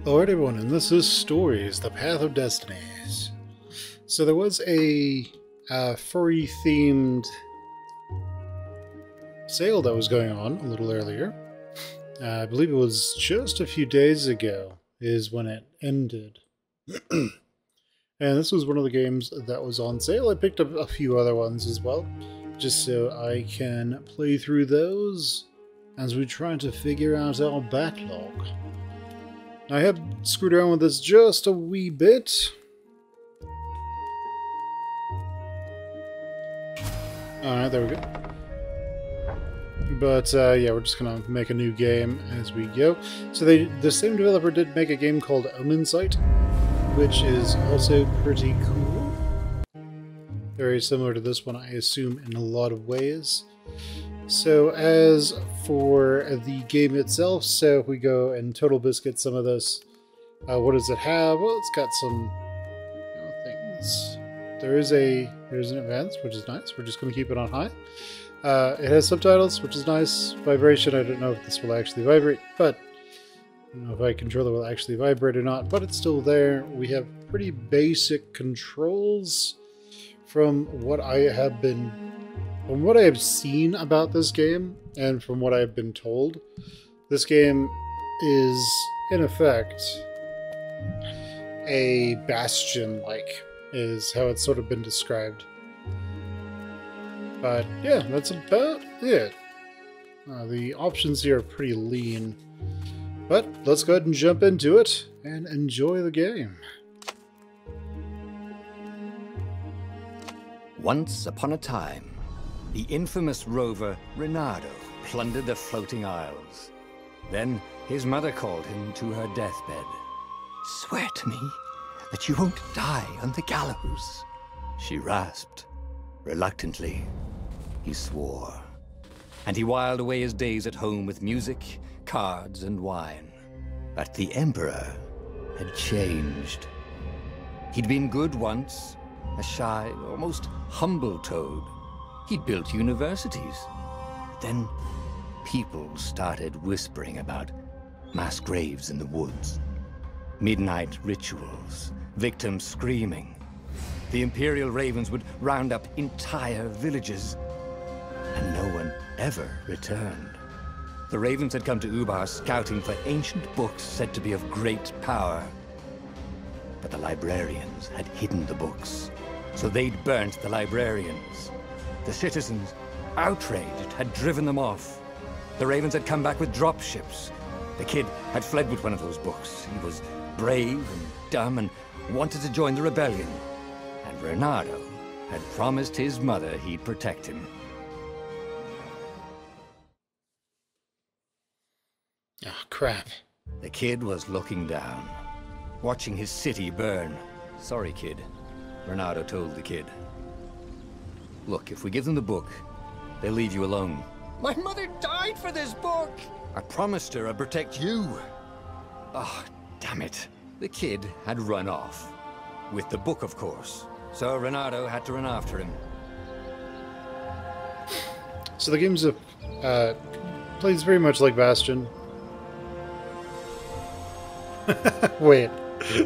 Alright everyone, and this is Stories, the Path of Destinies. So there was a furry-themed sale that was going on a little earlier. I believe it was just a few days ago is when it ended. And this was one of the games that was on sale. I picked up a few other ones as well, just so I can play through those as we try to figure out our backlog. I have screwed around with this just a wee bit. Alright, there we go. But yeah, we're just gonna make a new game as we go. So the same developer did make a game called Omen Sight, which is also pretty cool. Very similar to this one, I assume, in a lot of ways. So as for the game itself, so if we go and Total Biscuit some of this, what does it have? Well, it's got some things. There's an event, which is nice. We're just going to keep it on high. It has subtitles, which is nice. Vibration, I don't know if this will actually vibrate, but I don't know if my controller will actually vibrate or not, but it's still there. We have pretty basic controls from what I have seen about this game, and from what I've been told. This game is, in effect, a Bastion-like, is how it's sort of been described. But yeah, that's about it. The options here are pretty lean. But let's go ahead and jump into it and enjoy the game. Once upon a time, the infamous rover Reynardo plundered the floating isles. Then his mother called him to her deathbed. "Swear to me that you won't die on the gallows," she rasped. Reluctantly, he swore. And he whiled away his days at home with music, cards, and wine. But the Emperor had changed. He'd been good once, a shy, almost humble toad. He'd built universities. Then people started whispering about mass graves in the woods, midnight rituals, victims screaming. The Imperial Ravens would round up entire villages, and no one ever returned. The Ravens had come to Ubar scouting for ancient books said to be of great power. But the librarians had hidden the books, so they'd burnt the librarians. The citizens, outraged, had driven them off. The Ravens had come back with dropships. The kid had fled with one of those books. He was brave and dumb and wanted to join the rebellion. And Reynardo had promised his mother he'd protect him. Oh, crap. The kid was looking down, watching his city burn. "Sorry, kid," Reynardo told the kid. "Look, if we give them the book, they'll leave you alone." "My mother died for this book!" "I promised her I'd protect you." Oh, damn it. The kid had run off. With the book, of course. So Reynardo had to run after him. So the game's plays very much like Bastion. Wait.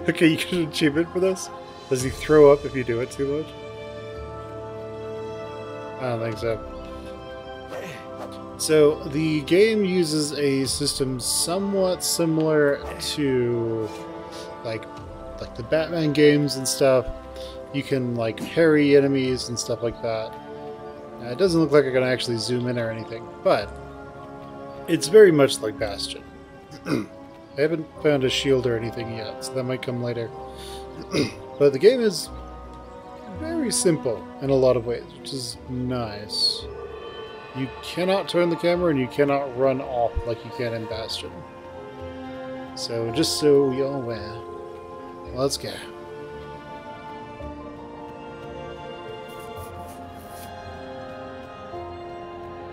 Okay, you get an achievement for this? Does he throw up if you do it too much? I don't think so. So the game uses a system somewhat similar to like the Batman games and stuff. You can like parry enemies and stuff like that. It doesn't look like I can actually zoom in or anything, but it's very much like Bastion. I haven't found a shield or anything yet, so that might come later. But the game is very simple in a lot of ways, which is nice. You cannot turn the camera and you cannot run off like you can in Bastion. So just so you're aware, let's go.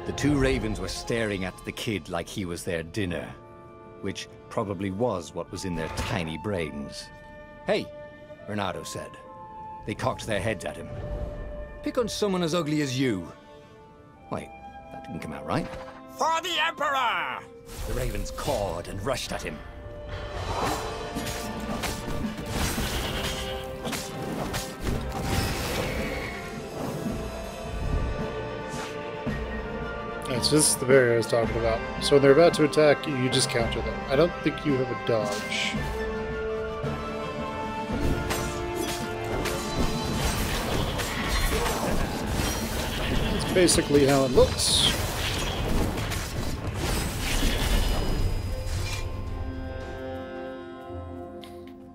The two Ravens were staring at the kid like he was their dinner, which probably was what was in their tiny brains. "Hey," Reynardo said. They cocked their heads at him. "Pick on someone as ugly as you." Wait, that didn't come out right. "For the Emperor!" The Ravens cawed and rushed at him. so this is the barrier I was talking about. So when they're about to attack, you just counter them. I don't think you have a dodge. That's basically how it looks.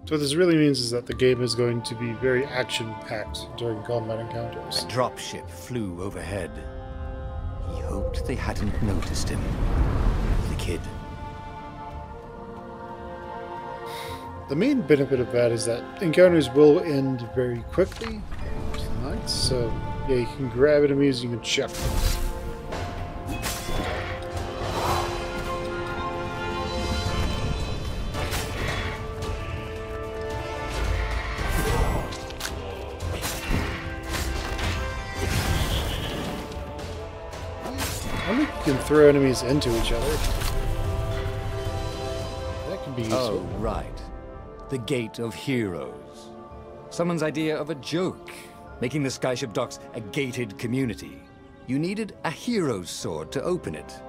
So what this really means is that the game is going to be very action-packed during combat encounters. A dropship flew overhead. He hoped they hadn't noticed him. The kid. The main benefit of that is that encounters will end very quickly tonight, so yeah, you can grab enemies, you can check them. I wonder if you can throw enemies into each other. That could be useful. Oh, right. The Gate of Heroes. Someone's idea of a joke, making the Skyship Docks a gated community. You needed a hero's sword to open it.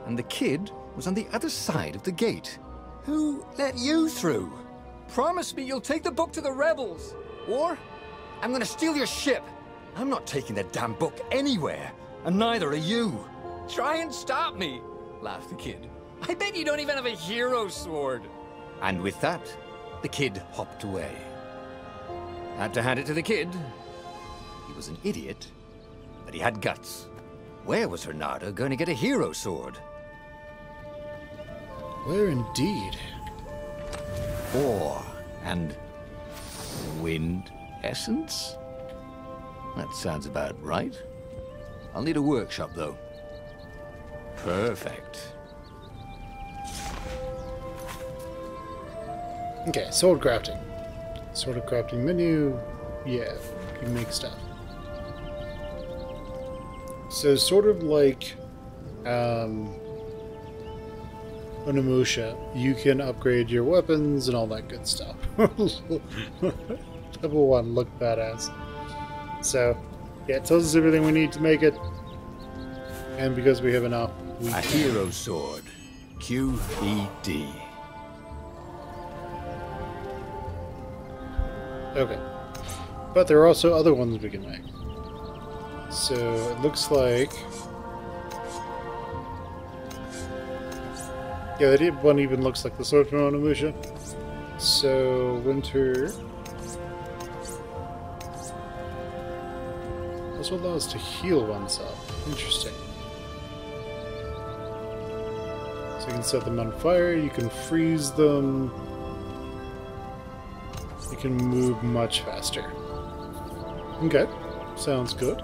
And the kid was on the other side of the gate. Who let you through? Promise me you'll take the book to the rebels, or I'm gonna steal your ship. I'm not taking that damn book anywhere, and neither are you. Try and stop me, laughed the kid. I bet you don't even have a hero sword. And with that, the kid hopped away. Had to hand it to the kid. He was an idiot, but he had guts. Where was Renata going to get a hero sword? Where indeed? Ore and wind essence? That sounds about right. I'll need a workshop, though. Perfect. Okay, sword crafting. Sword of crafting menu. Yeah, you can make stuff. So sort of like Onimusha, you can upgrade your weapons and all that good stuff. Level 1, look badass. So, yeah, it tells us everything we need to make it. And because we have enough, we A hero sword. QED. Okay. But there are also other ones we can make. So it looks like... yeah, that one even looks like the sword from Onimusha. So, Winter... also allows us to heal oneself. Interesting. So you can set them on fire, you can freeze them... you can move much faster. Okay, sounds good.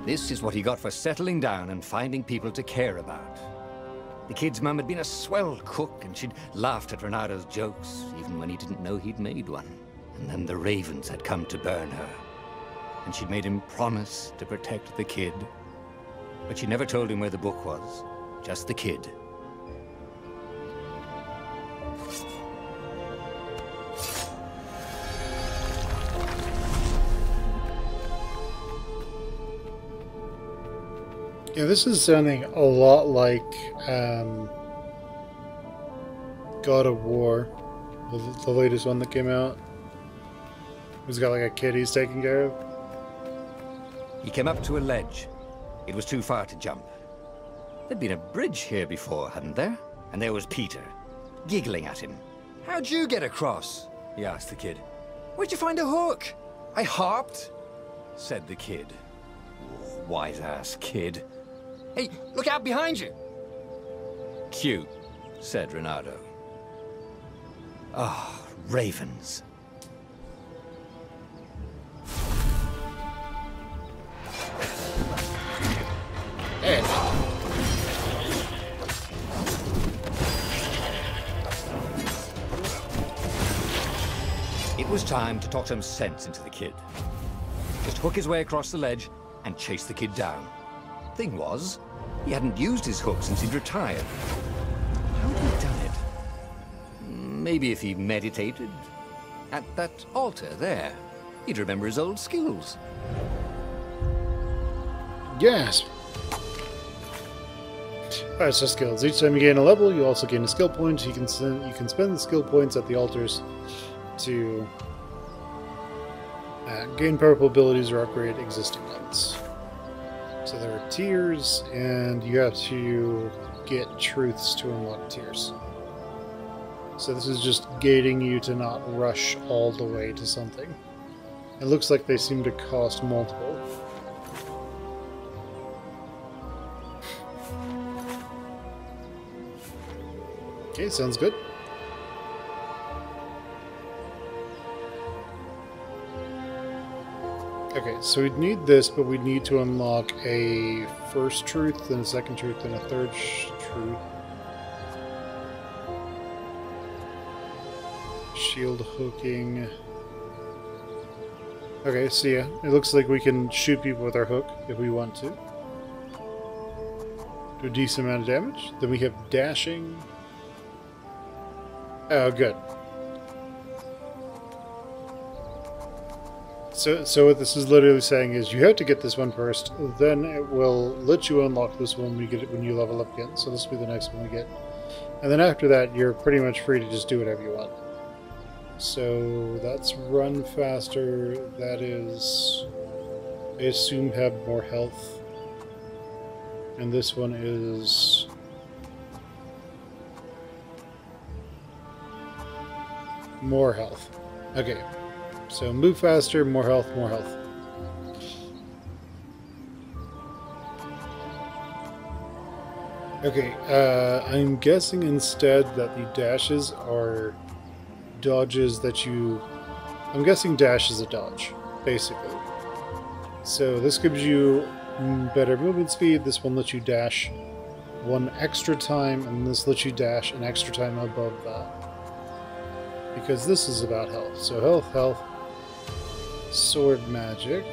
This is what he got for settling down and finding people to care about. The kid's mum had been a swell cook, and she'd laughed at Renato's jokes, even when he didn't know he'd made one. And then the ravens had come to burn her. And she'd made him promise to protect the kid. But she never told him where the book was. Just the kid. Yeah, this is sounding a lot like God of War, the latest one that came out. He's got like a kid he's taking care of. He came up to a ledge. It was too far to jump. There'd been a bridge here before, hadn't there? And there was Peter, giggling at him. How'd you get across? He asked the kid. Where'd you find a hook? I hopped, said the kid. Wise-ass kid. Hey, look out behind you! Cute, said Renato. Ah, ravens. It was time to talk some sense into the kid. Just hook his way across the ledge and chase the kid down. Thing was, he hadn't used his hook since he'd retired. How had he done it? maybe if he meditated at that altar there, he'd remember his old skills. Yes. Alright, so skills. Each time you gain a level, you also gain a skill point. You can spend the skill points at the altars to gain powerful abilities or upgrade existing ones. So there are tiers, and you have to get truths to unlock tiers. So this is just gating you to not rush all the way to something. It looks like they seem to cost multiple. Okay, sounds good. Okay, so we'd need this, but we need to unlock a first truth, then a second truth, then a third truth. Shield hooking. Okay, so yeah, it looks like we can shoot people with our hook if we want to. Do a decent amount of damage. Then we have dashing. Oh, good. So what this is literally saying is you have to get this one first, then it will let you unlock this one when you level up again. So this will be the next one we get. And then after that, you're pretty much free to just do whatever you want. So that's run faster. That is, I assume, have more health. And this one is more health. Okay. So move faster, more health, more health. Okay, I'm guessing instead that the dashes are dodges that you... I'm guessing dash is a dodge, basically. So this gives you better movement speed, this one lets you dash one extra time, and this lets you dash an extra time above that. Because this is about health. So health, health, sword magic,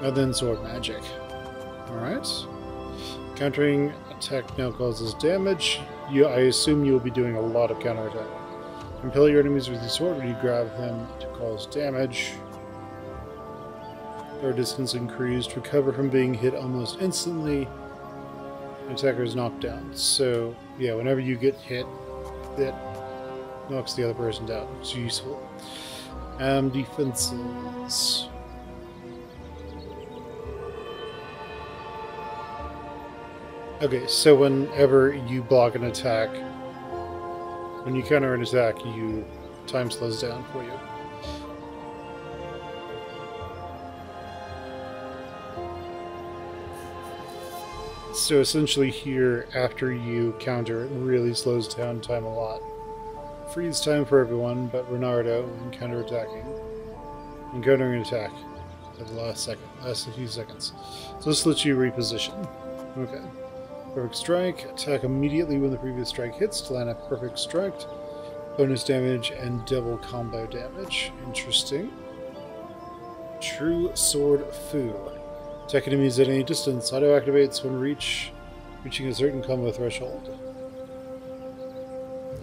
and then sword magic. Alright. Countering attack now causes damage. I assume you'll be doing a lot of counterattack. Impale your enemies with your sword when you grab them to cause damage. Their distance increased. Recover from being hit almost instantly. The attacker is knocked down. So, yeah, whenever you get hit, that knocks the other person down. It's useful. Defenses. Okay, so whenever you block an attack, when you counter an attack, time slows down for you. So essentially here, after you counter, it really slows down time a lot. Freeze time for everyone, but Renardo, when counterattacking. When countering an attack, at the last a few seconds. So this lets you reposition. Okay. Perfect strike. Attack immediately when the previous strike hits to land a perfect strike. Bonus damage and double combo damage. Interesting. True Sword Fu. Attack enemies at any distance. Auto-activates when reaching a certain combo threshold.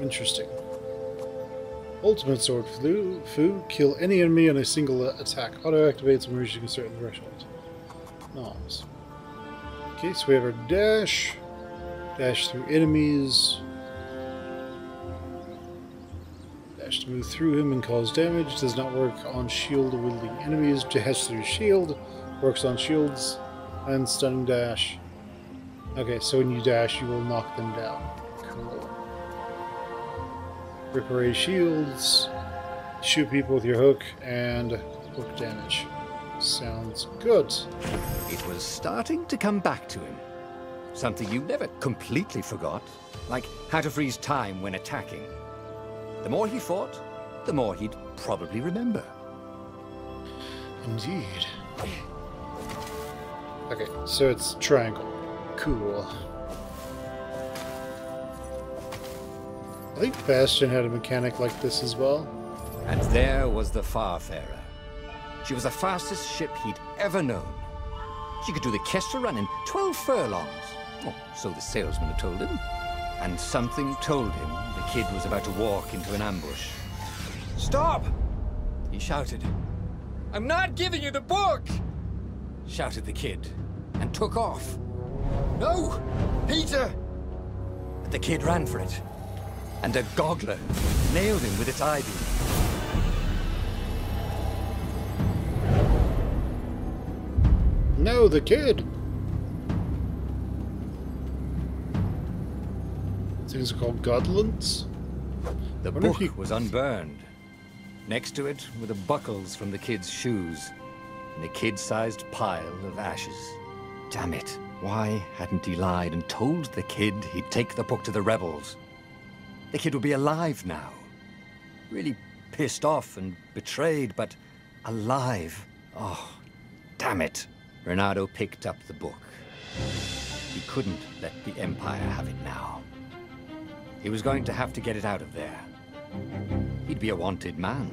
Interesting. Ultimate Sword Fu. Kill any enemy on a single attack. Auto-activates when reaching a certain threshold. Nice. Okay, so we have our dash. Dash through enemies. Dash to move through him and cause damage. Does not work on shield-wielding enemies. Dash through shield. Works on shields. And stunning dash. Okay, so when you dash, you will knock them down. Cool. Rip away shields. Shoot people with your hook. And hook damage. Sounds good. It was starting to come back to him. Something you never completely forgot, like how to freeze time when attacking. The more he fought, the more he'd probably remember. Indeed. Okay, so it's triangle. Cool. I think Bastion had a mechanic like this as well. And there was the Farfarer. She was the fastest ship he'd ever known. She could do the Kester run in 12 furlongs. Oh, so the salesman had told him. And something told him that kid was about to walk into an ambush. "Stop!" he shouted. "I'm not giving you the book!" shouted the kid, and took off. "No! Peter!" But the kid ran for it, and a goggler nailed him with its eye-beam. No, the kid! Things are called godlings? The book was unburned. Next to it were the buckles from the kid's shoes, and a kid-sized pile of ashes. Damn it. Why hadn't he lied and told the kid he'd take the book to the rebels? The kid would be alive now. Really pissed off and betrayed, but alive. Oh, damn it. Reynardo picked up the book. He couldn't let the Empire have it now. He was going to have to get it out of there. He'd be a wanted man.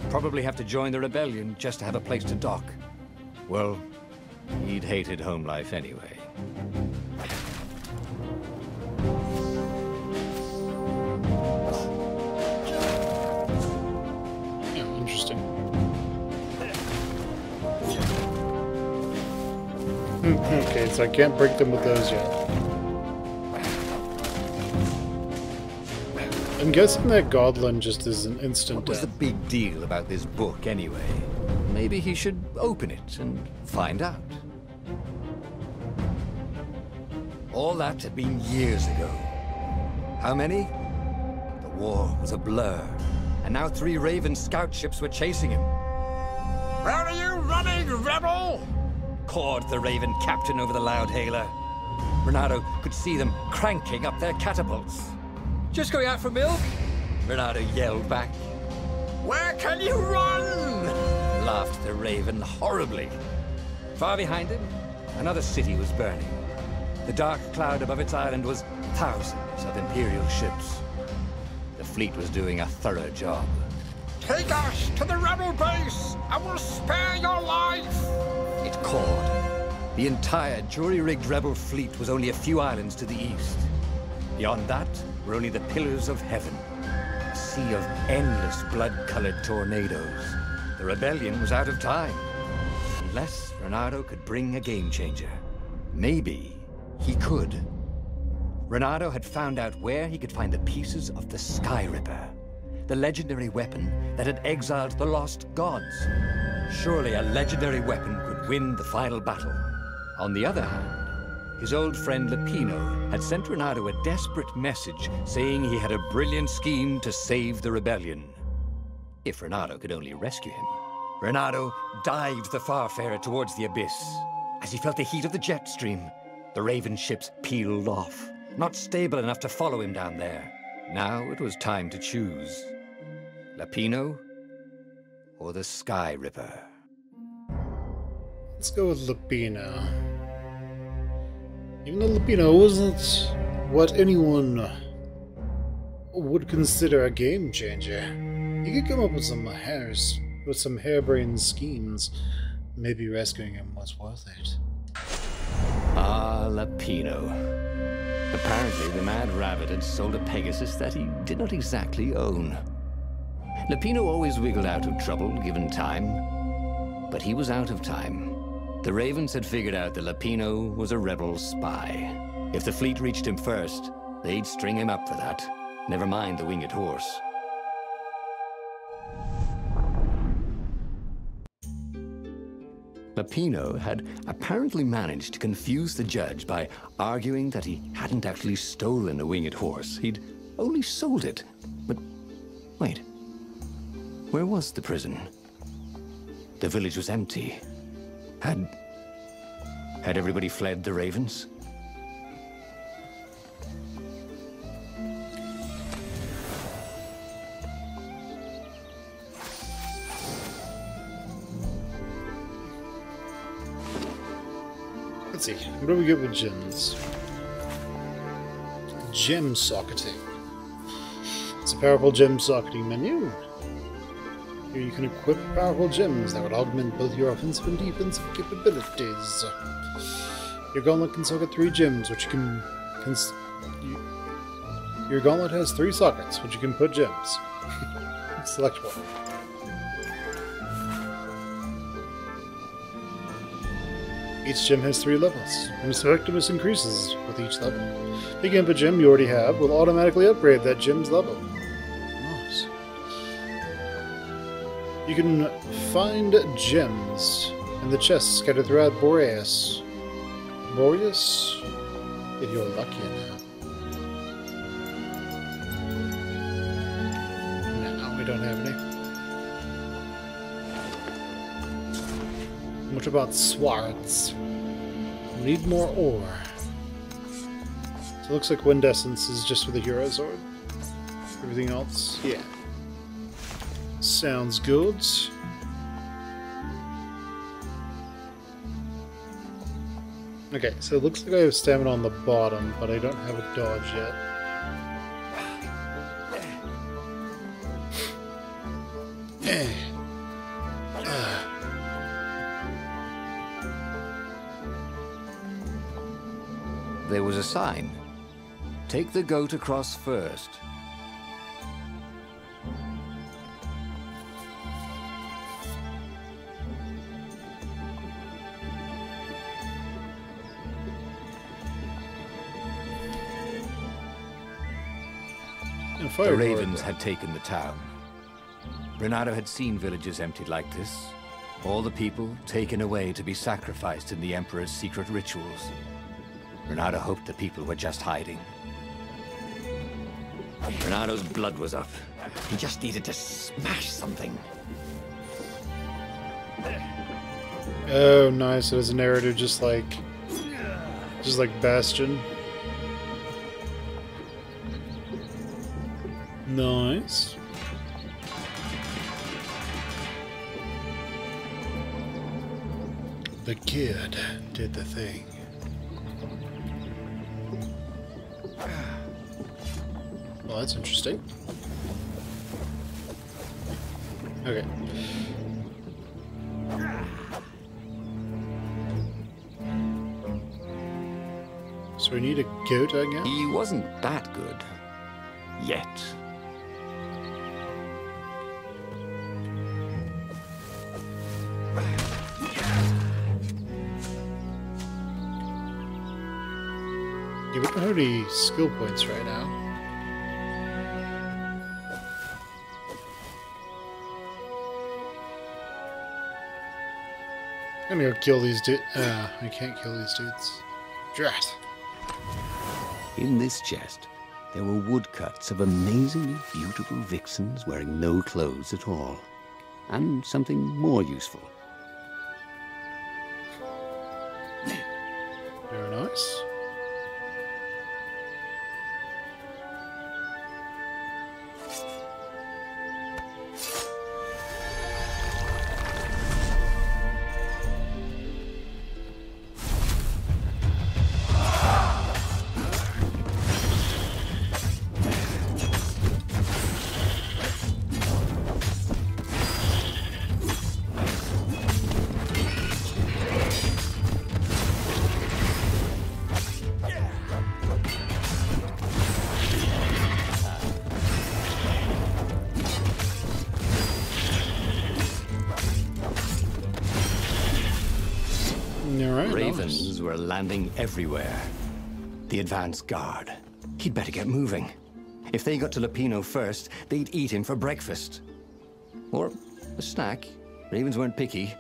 Probably have to join the rebellion just to have a place to dock. Well, he'd hated home life anyway. Yeah, interesting. Okay, so I can't break them with those yet. I'm guessing that Godlin just is an instant What was the death. big deal about this book anyway? Maybe he should open it and find out. All that had been years ago. How many? The war was a blur, and now 3 Raven scout ships were chasing him. "Where are you running, rebel?" cawed the Raven captain over the loud hailer. Reynardo could see them cranking up their catapults. "Just going out for milk?" Reynardo yelled back. "Where can you run?" laughed the Raven horribly. Far behind him, another city was burning. The dark cloud above its island was thousands of Imperial ships. The fleet was doing a thorough job. "Take us to the rebel base! I will spare your life!" it called. The entire jury-rigged rebel fleet was only a few islands to the east. Beyond that were only the pillars of heaven, a sea of endless blood-colored tornadoes. The rebellion was out of time, unless Reynardo could bring a game-changer. Maybe he could. Reynardo had found out where he could find the pieces of the Sky Ripper, the legendary weapon that had exiled the lost gods. Surely a legendary weapon could win the final battle. On the other hand, his old friend Lapino had sent Reynardo a desperate message saying he had a brilliant scheme to save the rebellion. If Reynardo could only rescue him. Reynardo dived the Farfarer towards the abyss. As he felt the heat of the jet stream, the Raven ships peeled off, not stable enough to follow him down there. Now it was time to choose. Lapino or the Sky Ripper? Let's go with Lapino. Even though Lapino wasn't what anyone would consider a game changer, he could come up with some harebrained schemes. Maybe rescuing him was worth it. Ah, Lapino. Apparently the Mad Rabbit had sold a Pegasus that he did not exactly own. Lapino always wiggled out of trouble given time, but he was out of time. The Ravens had figured out that Lapino was a rebel spy. If the fleet reached him first, they'd string him up for that. Never mind the winged horse. Lapino had apparently managed to confuse the judge by arguing that he hadn't actually stolen a winged horse. He'd only sold it. But wait, where was the prison? The village was empty. Had everybody fled the Ravens? Let's see, what do we get with gems? Gem socketing. It's a powerful gem socketing menu. Here you can equip powerful gems that would augment both your offensive and defensive capabilities. Your gauntlet can socket 3 gems, which can Your gauntlet has 3 sockets, which you can put gems. Select one. Each gem has 3 levels, and its effectiveness increases with each level. Picking up a gem you already have will automatically upgrade that gem's level. Nice. You can find gems in the chests scattered throughout Boreas. Boreas? If you're lucky enough. No, we don't have any. What about swords? We need more ore. So it looks like Wind Essence is just for the hero sword. Everything else, yeah. Sounds good. Okay, so it looks like I have stamina on the bottom, but I don't have a dodge yet. There was a sign. Take the goat across first. The ravens had taken the town. Renato had seen villages emptied like this. All the people taken away to be sacrificed in the Emperor's secret rituals. Renato hoped the people were just hiding. Renato's blood was up. He just needed to smash something. Oh, nice. It was a narrative just like Bastion. Nice. The kid did the thing. Well, that's interesting. Okay. So we need a goat, I guess? He wasn't that good. Yet. Yeah, we don't have any skill points right now. I'm gonna go kill these dudes. I can't kill these dudes. Drat. In this chest, there were woodcuts of amazingly beautiful vixens wearing no clothes at all. And something more useful. Very nice. Ravens were landing everywhere. The advance guard. He'd better get moving. If they got to Lupino first, they'd eat him for breakfast. Or a snack. Ravens weren't picky.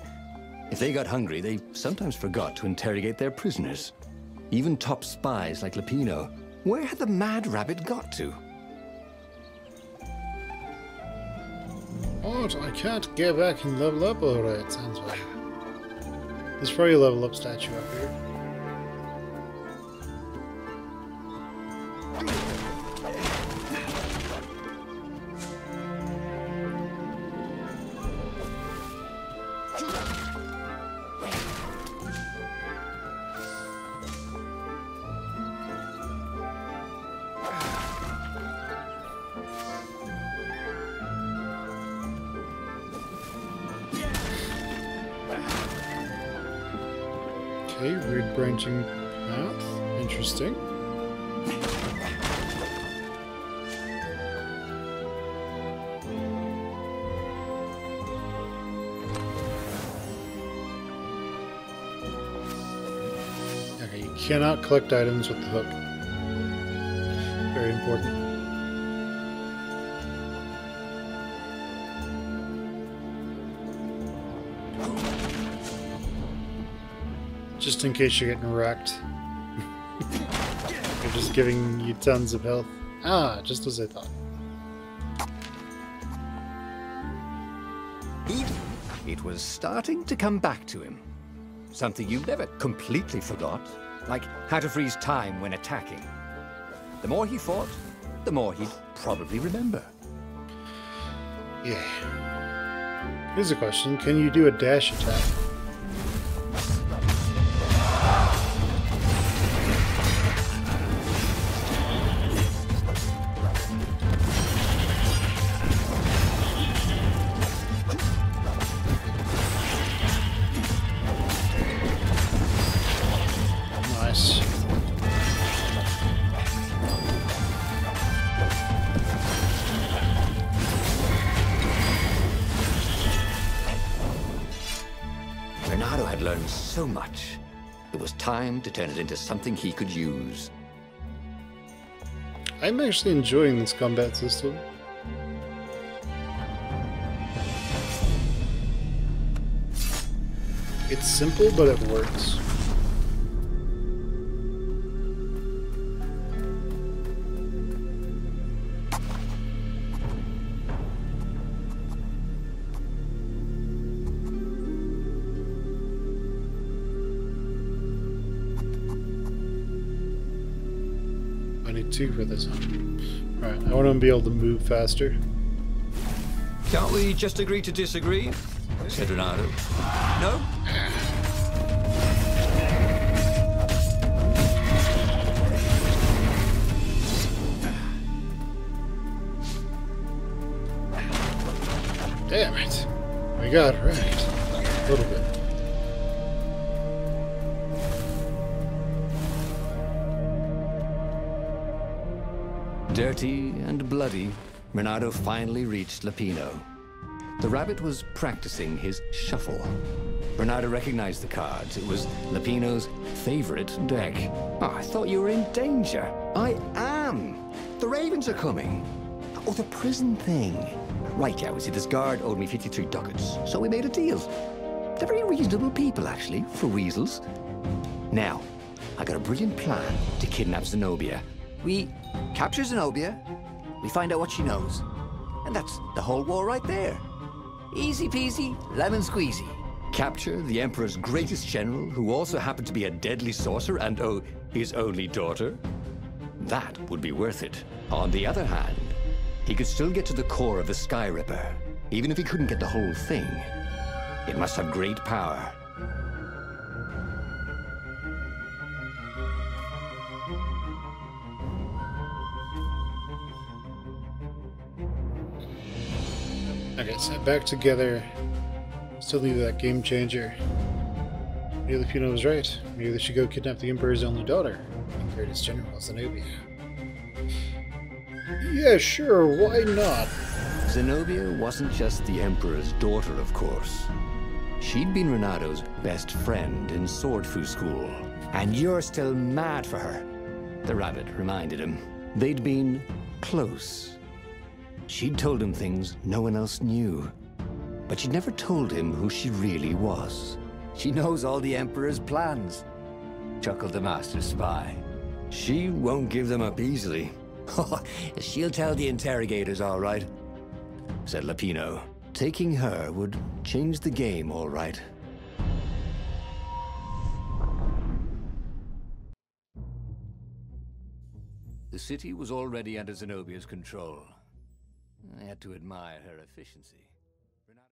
If they got hungry, they sometimes forgot to interrogate their prisoners. Even top spies like Lupino. Where had the mad rabbit got to? What? I can't get back and level up alright, sounds right. There's probably a level up statue up here. Okay, weird branching path. Interesting. cannot collect items with the hook. Very important. Just in case you're getting wrecked. They're just giving you tons of health. Ah, just as I thought. It was starting to come back to him. Something you never completely forgot, like how to freeze time when attacking. The more he fought, the more he'd probably remember. Yeah. Here's a question. Can you do a dash attack? Nice. Renato had learned so much. It was time to turn it into something he could use. I'm actually enjoying this combat system. It's simple, but it works. I need 2 for this one. Alright, I want to be able to move faster. Can't we just agree to disagree? Said Renato. No? Damn it. We got it right. A little bit. Dirty and bloody, Renato finally reached Lapino. The rabbit was practicing his shuffle. Renato recognized the cards. It was Lapino's favorite deck. Oh, I thought you were in danger. I am. The ravens are coming. Oh, the prison thing. Right, yeah, we see this guard owed me 53 ducats, so we made a deal. They're very reasonable people, actually, for weasels. Now, I got a brilliant plan to kidnap Zenobia. We capture Zenobia, we find out what she knows, and that's the whole war right there. Easy peasy, lemon squeezy. Capture the Emperor's greatest general, who also happened to be a deadly sorcerer and, oh, his only daughter. That would be worth it. On the other hand, he could still get to the core of the Sky Ripper, even if he couldn't get the whole thing. It must have great power. Okay, so back together. Still need that game changer. Maybe Lapino was right. Maybe they should go kidnap the Emperor's only daughter and greatest general, Zenobia. Yeah, sure, why not? Zenobia wasn't just the Emperor's daughter, of course. She'd been Renato's best friend in Sword Fu school. And you're still mad for her, the rabbit reminded him. They'd been close. She'd told him things no one else knew. But she'd never told him who she really was. She knows all the Emperor's plans, chuckled the master spy. She won't give them up easily. She'll tell the interrogators, all right, said Lapino. Taking her would change the game, all right. The city was already under Zenobia's control. I had to admire her efficiency.